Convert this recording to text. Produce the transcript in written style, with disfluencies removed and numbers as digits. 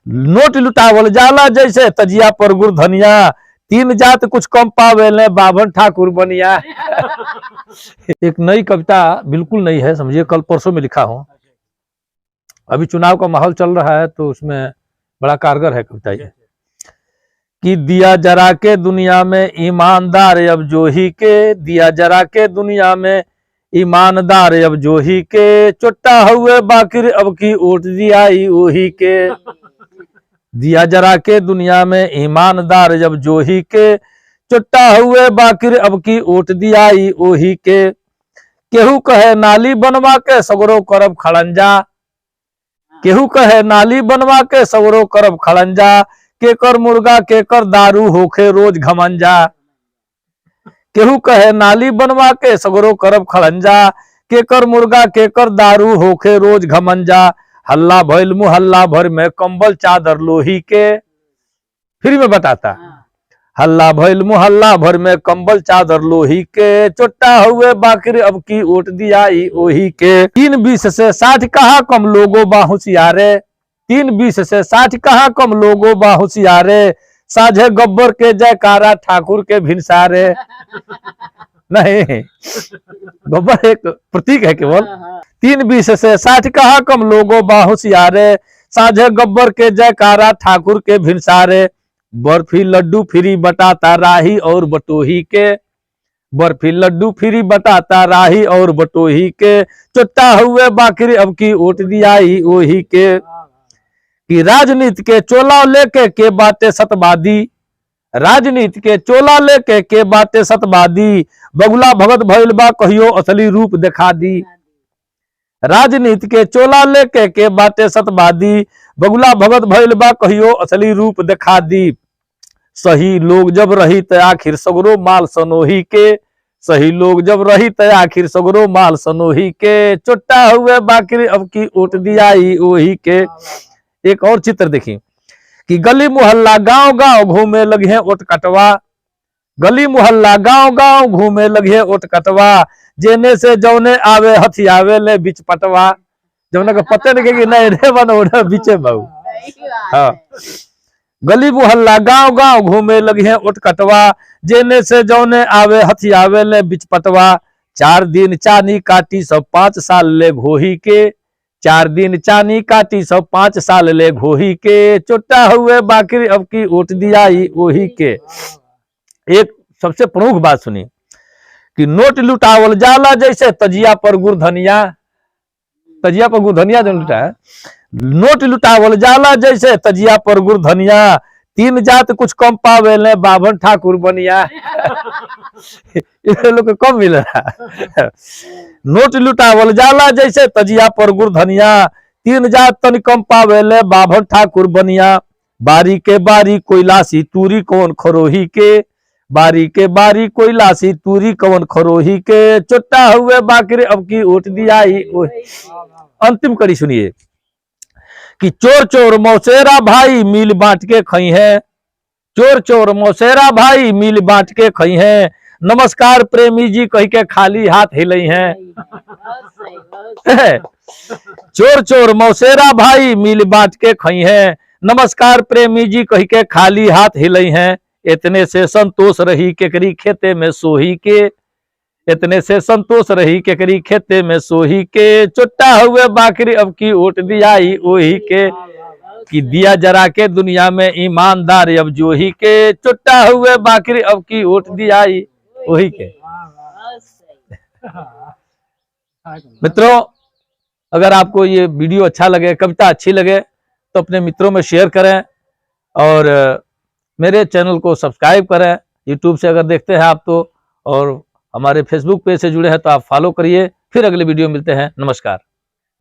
Note लुटावल जाला जैसे तजिया पर गुड़ धनिया, तीन जात कुछ कम पावेले बाभन ठाकुर बनिया। एक नई कविता, बिल्कुल नई है, समझिए कल परसों में लिखा हूं। अभी चुनाव का माहौल चल रहा है तो उसमें बड़ा कारगर है कविता ये। कि दिया जरा के दुनिया में ईमानदार अब जो ही के, दिया जरा के दुनिया में ईमानदार अब जो ही के, चुट्टा हुए बाकिर अब की ओट दियाई वही के। दिया जरा के दुनिया में ईमानदार जब जो ही के, चुट्टा हुए बाकिर अब की ओट दियाई वही के। केहू कहे नाली बनवा के सगरो करब खड़ंजा, केहू कहे नाली बनवा के सगरो करब खड़ंजा, केकर मुर्गा केकर दारू होखे रोज घमंजा। केहू कहे नाली बनवा के सगरो करब खड़ंजा, केकर मुर्गा केकर दारू होखे रोज घमंजा। हल्ला भइल मुहल्ला भर में कंबल चादर लोही के, फिर में बताता। हल्ला भइल मुहल्ला भर में कंबल चादर लोही के, चुट्टा हुए बाकिर अब की ओट दियाई ओही के। 3-20 से 60 कहा कम लोगो बाहुसियारे, 3-20 से 60 कहा कम लोगो बाहुसियारे, साझे गब्बर के जयकारा ठाकुर के भिनसारे। नहीं, गब्बर एक प्रतीक है केवल। 3-20 से 60 कहा कम लोगो बाहुसियारे, साझे गब्बर के जयकारा ठाकुर के भिनसारे। बर्फी लड्डू फ्री बटाता राही और बटोही के, बर्फी लड्डू फ्री बटाता राही और बटोही के, चुट्टा हुए बाकिर अब की ओट दियाई ओही के। कि राजनीति के चोला लेके के बातें सतवादी, राजनीति के चोला लेके के बातें सतवादी, बगुला भगत भइल बा कहियो असली रूप दिखा दी। राजनीति के चोला लेके के बातें सतवादी, बगुला भगत भइल बा कहियो असली रूप दिखा दी। सही लोग जब रही त आखिर सगरो माल सनोही के, सही लोग जब रही त आखिर सगरो माल सनोही के, चुट्टा हुए बाकिर अब की ओट दियाई ओही के। एक और चित्र देखिए कि गली मोहल्ला गांव गांव घूमे लगे ओट कटवा, गली मोहल्ला गांव गांव घूमे लगे ओट कटवा, जेने से जौने आवे हथियावे ले बीच पटवा। जौने का पते नहीं कि नहीं रे बनो बीचे बहु। हाँ, गली मोहल्ला गांव गांव घूमे लगे ओट कटवा, जेने से जौने आवे हथियावे ले बीच पटवा। 4 दिन चानी काटी सब 5 साल ले घोही के, 4 दिन चानी काटी सब 5 साल ले घोही के, चुट्टा हुए बाकिर अब की ओट दियाई ओही के। एक सबसे प्रमुख बात सुनी कि नोट लुटावल जाला जैसे तजिया पर गुड़ धनिया, तजिया पर गुड़ धनिया जो लुटा है, नोट लुटावल जाला जैसे तजिया पर गुड़ धनिया, तीन जात कुछ कम पावेले बाभन ठाकुर बनिया। लोग को कम मिल रहा। नोट लुटावल जाला जैसे तजिया पर गुड़ धनिया, तीन जात तन कम पावेले बाभन ठाकुर बनिया। बारी के बारी कोयलासी तूरी कौन खरोही के, बारी के बारी कोयलासी तूरी कौन खरोही के, चुट्टा हुए बाकिर अब की ओट दियाई। अंतिम कड़ी सुनिए कि चोर चोर मौसेरा भाई मिल बांट के खई है, चोर चोर मौसेरा भाई मिल बांट के खई है, नमस्कार प्रेमी जी कह के खाली हाथ हिलई हैं। चोर चोर मौसेरा भाई मिल बांट के खई है, नमस्कार प्रेमी जी कह के खाली हाथ हिलई हैं। इतने से संतोष रही केकरी खेते में सोही के, इतने से संतोष रही केकरी खेते में सोही के, चुट्टा हुए बाकिर अब की ओट दियाई ओही के। कि दिया जरा के दुनिया में ईमानदार अब जो ही के, चुट्टा हुए बाकिर अब की ओट दियाई ओही के। मित्रों, अगर आपको ये वीडियो अच्छा लगे, कविता अच्छी लगे तो अपने मित्रों में शेयर करें और मेरे चैनल को सब्सक्राइब करें। यूट्यूब से अगर देखते हैं आप तो, और हमारे फेसबुक पेज से जुड़े हैं तो आप फॉलो करिए। फिर अगले वीडियो मिलते हैं। नमस्कार।